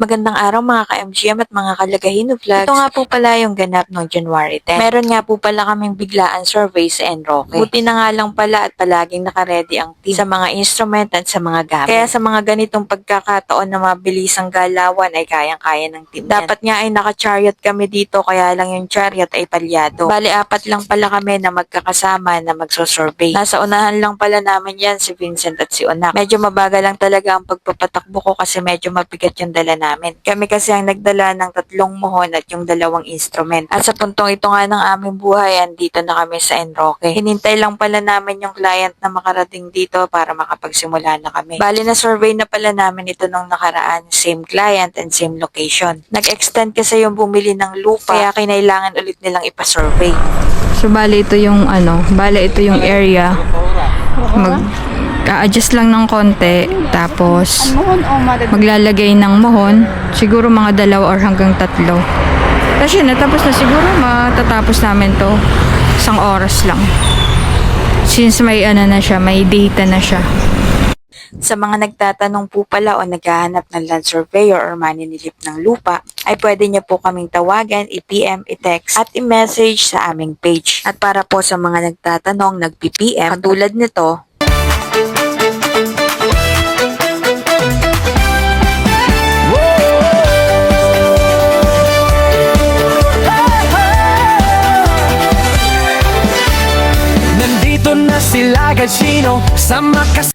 Magandang araw mga ka-MGM at mga kalagahino vlogs. Ito nga po pala yung ganap noong January 10. Meron nga po pala kaming biglaan survey sa Enroque. Buti na nga lang pala at palaging nakaredy ang team sa mga instrument at sa mga gamit. Kaya sa mga ganitong pagkakataon na mabilisang galawan ay kayang-kaya ng team yan. Dapat nga ay naka-chariot kami dito kaya lang yung chariot ay palyado. Bali, 4 lang pala kami na magkakasama na magso-survey. Nasa unahan lang pala namin yan si Vincent at si Onak. Medyo mabagal lang talaga ang pagpapatakbo ko kasi medyo mabigat yung dala namin. Kami kasi ang nagdala ng 3 mohon at yung 2 instrument. At sa puntong ito nga ng aming buhay, andito na kami sa Enroque. Hinintay lang pala namin yung client na makarating dito para makapagsimula na kami. Bali na survey na pala namin ito nung nakaraan, same client and same location. Nag-extend kasi yung bumili ng lupa, kaya kinailangan ulit nilang ipa-survey. So, bali ito yung area. Adjust lang ng konti, tapos maglalagay ng mohon, siguro mga 2 or hanggang 3. Kasi natapos na siguro, matatapos namin to 1 oras lang. Since may na siya, may data na siya. Sa mga nagtatanong po pala o naghahanap ng land surveyor or maninilip ng lupa, ay pwede niyo po kaming tawagan, i-PM, i-text, at i-message sa aming page. At para po sa mga nagtatanong, nag-PPM, katulad nito, sila Gachino sa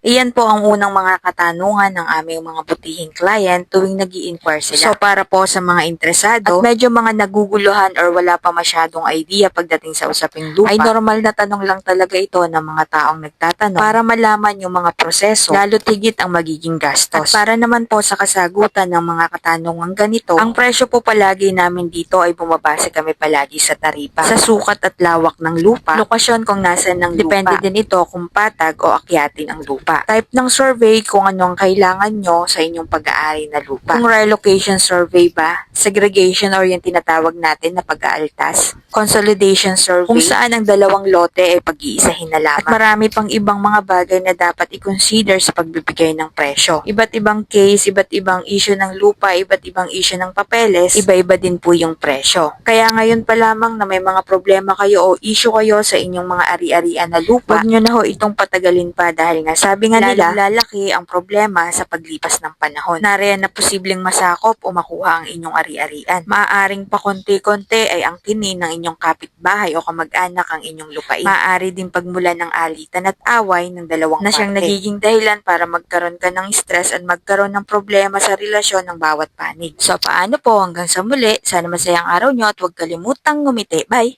iyan po ang unang mga katanungan ng aming mga butihing client tuwing nag-i-inquire sila. So para po sa mga interesado at medyo mga naguguluhan or wala pa masyadong idea pagdating sa usaping lupa, ay normal na tanong lang talaga ito ng mga taong nagtatanong para malaman yung mga proseso, lalo tigit ang magiging gastos. At para naman po sa kasagutan ng mga katanungan ganito, ang presyo po palagi namin dito ay bumabase kami palagi sa taripa, sa sukat at lawak ng lupa, lokasyon kung nasan ng lupa. Depende din ito kung patag o akyatin ang lupa. Type ng survey kung ano ang kailangan nyo sa inyong pag-aari na lupa. Kung relocation survey ba, segregation or yung tinatawag natin na pag-aaltas, consolidation survey, kung saan ang 2 lote ay pag-iisahin na lamang. At marami pang ibang mga bagay na dapat i-consider sa pagbibigay ng presyo. Iba't ibang case, iba't ibang issue ng lupa, iba't ibang issue ng papeles, iba-iba din po yung presyo. Kaya ngayon pa lamang na may mga problema kayo o issue kayo sa inyong mga ari-arian na lupa, huwag nyo na ho itong patagalin pa dahil nga sabi nga nila, lalaki ang problema sa paglipas ng panahon. Nariyan na posibleng masakop o makuha ang inyong ari-arian. Maaaring pa konti-konti ay ang kinin ng inyong kapitbahay o kamag-anak ang inyong lupain. Maaari din pagmulan ng alitan at away ng 2 na siyang nagiging dahilan para magkaroon ka ng stress at magkaroon ng problema sa relasyon ng bawat panig. So paano po hanggang sa muli, sana masayang araw nyo at huwag kalimutang ngumiti. Bye!